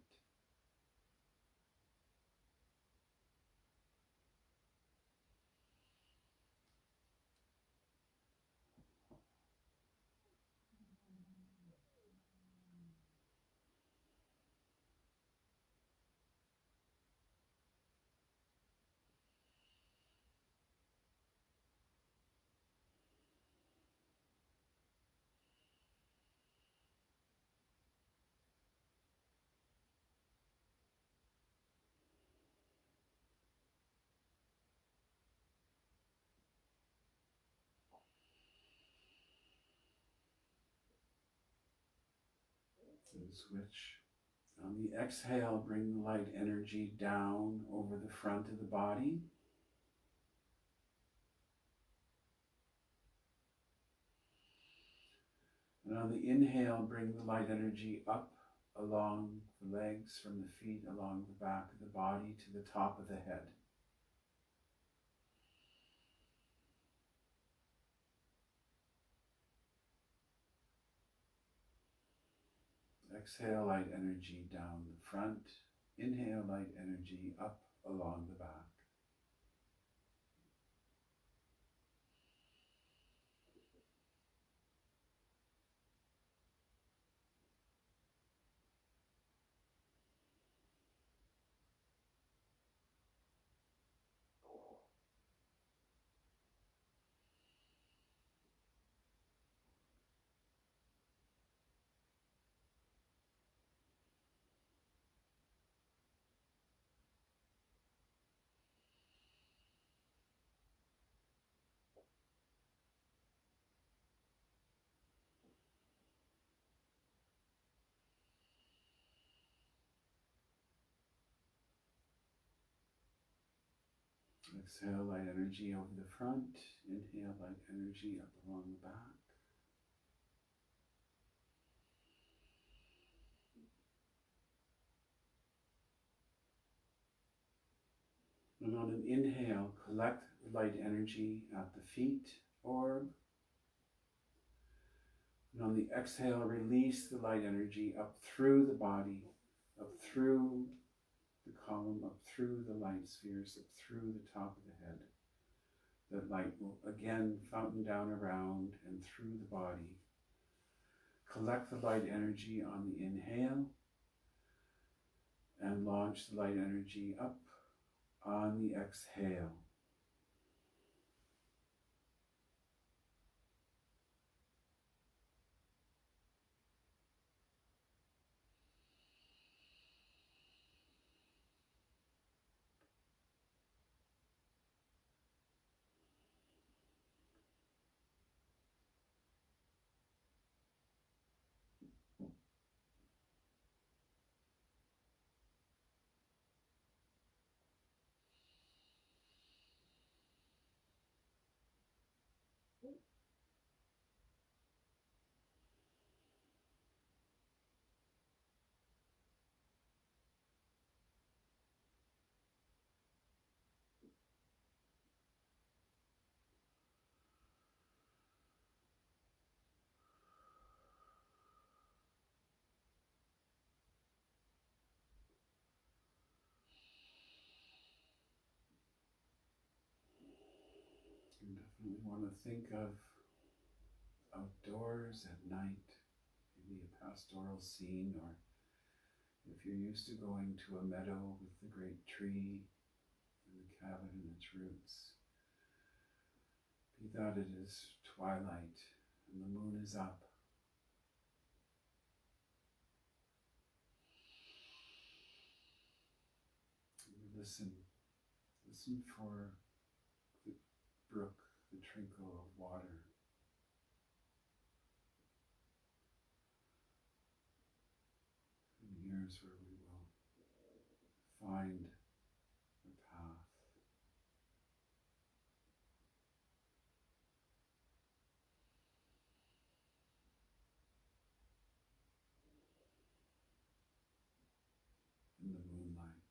And switch. On the exhale, bring the light energy down over the front of the body. And on the inhale, bring the light energy up along the legs, from the feet, along the back of the body to the top of the head. Exhale light energy down the front. Inhale light energy up along the back. Exhale light energy over the front. Inhale light energy up along the back. And on an inhale, collect light energy at the feet orb. And on the exhale, release the light energy up through the body, up through the column, up through the light spheres, up through the top of the head. That light will again fountain down around and through the body. Collect the light energy on the inhale and launch the light energy up on the exhale. You definitely want to think of outdoors at night, maybe a pastoral scene, or if you're used to going to a meadow with the great tree and the cabin and its roots, be that it is twilight and the moon is up. And listen for the brook, the trickle of water. is where we will find the path. In the moonlight.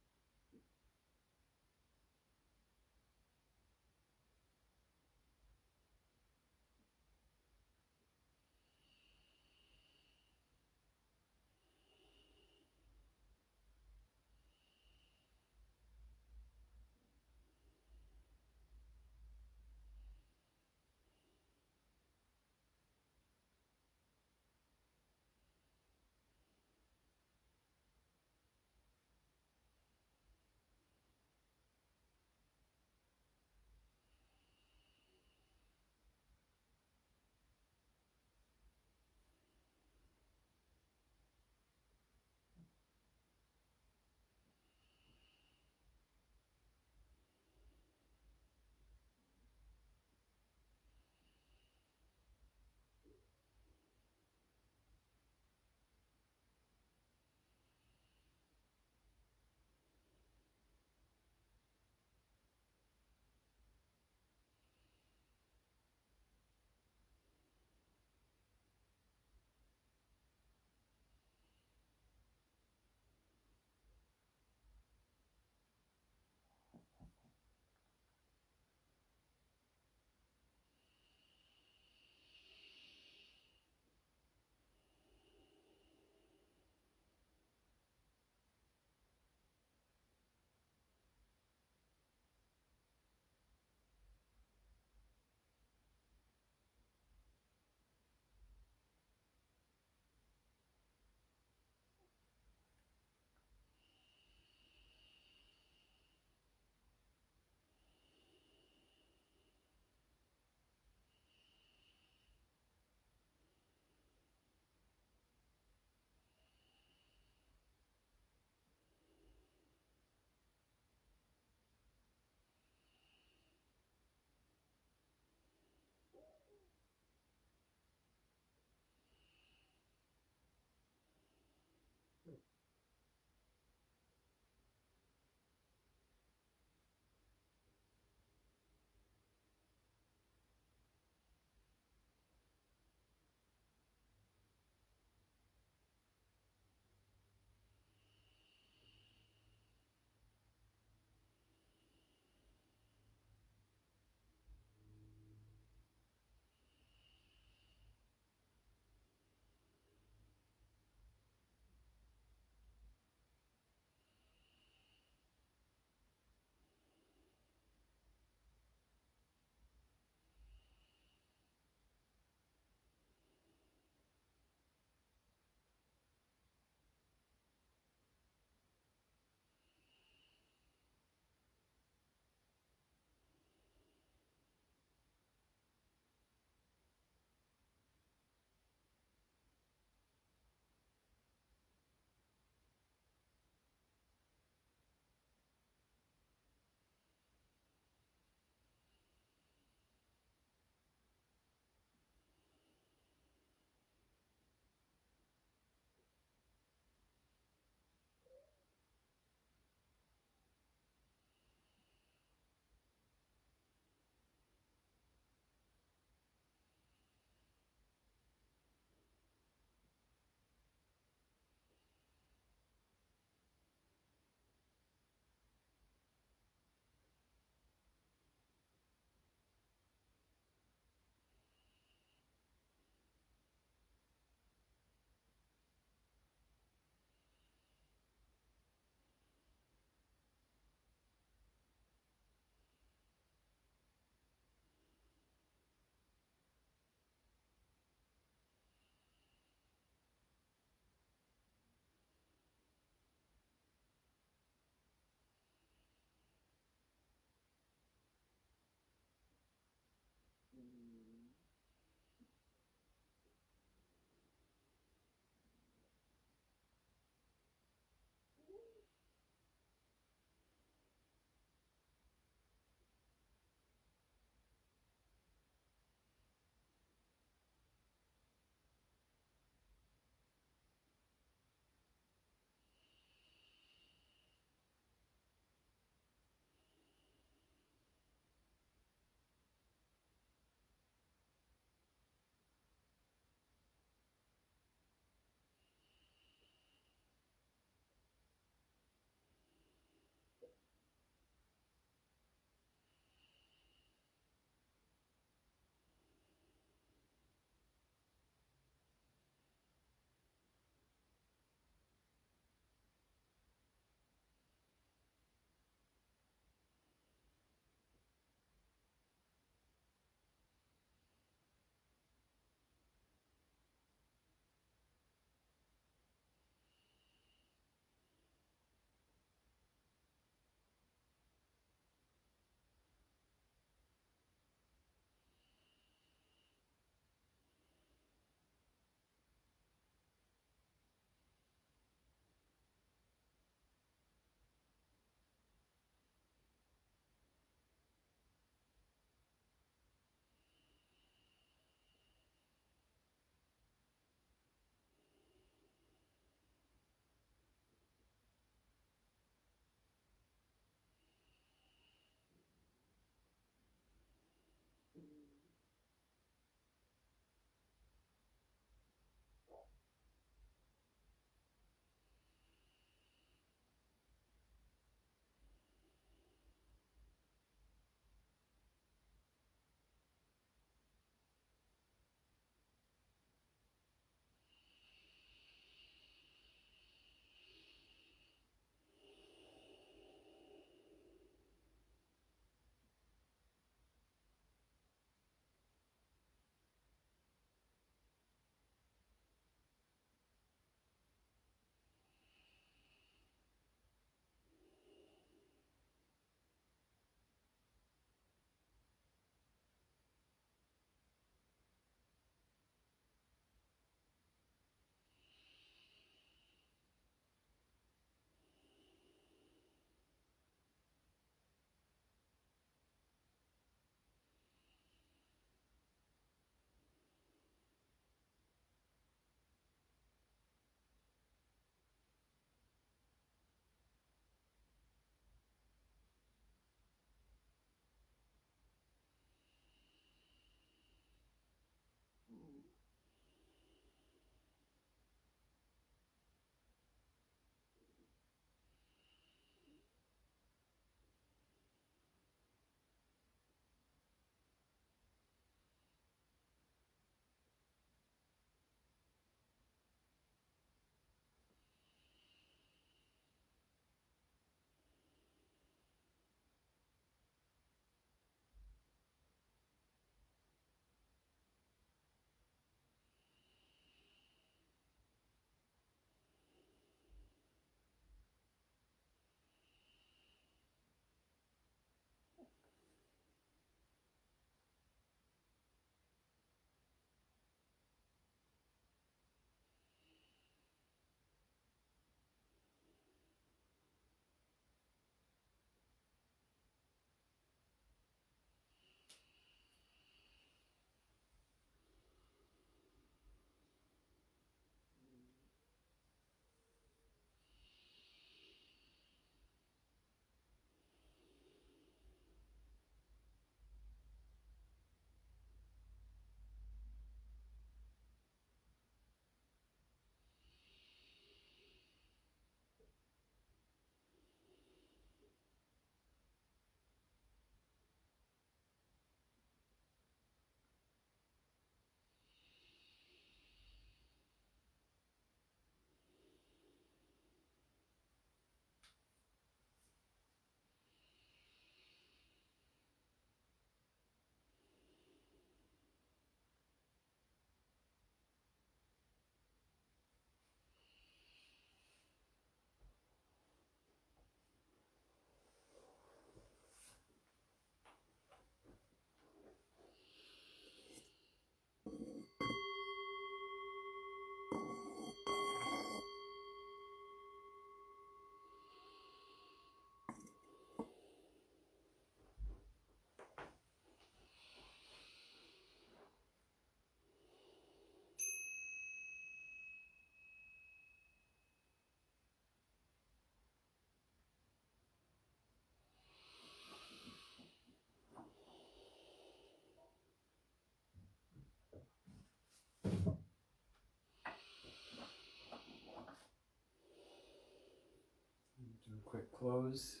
quick close.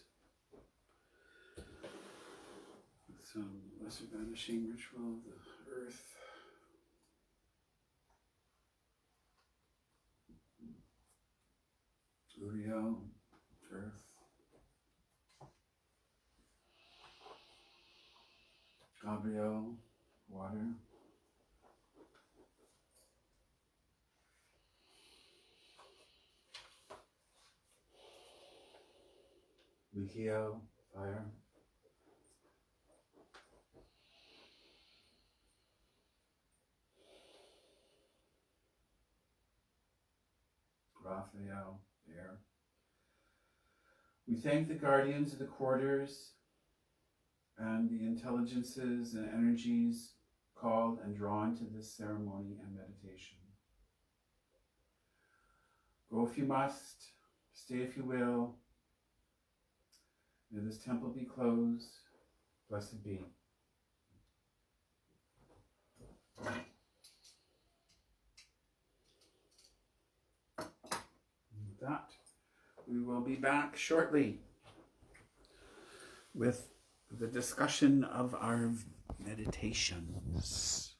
Some lesser banishing ritual of the earth. Uriel, earth. Gabriel, water. Michael, fire. Raphael, air. We thank the guardians of the quarters and the intelligences and energies called and drawn to this ceremony and meditation. Go if you must, stay if you will. May this temple be closed. Blessed be. With that, we will be back shortly with the discussion of our meditations.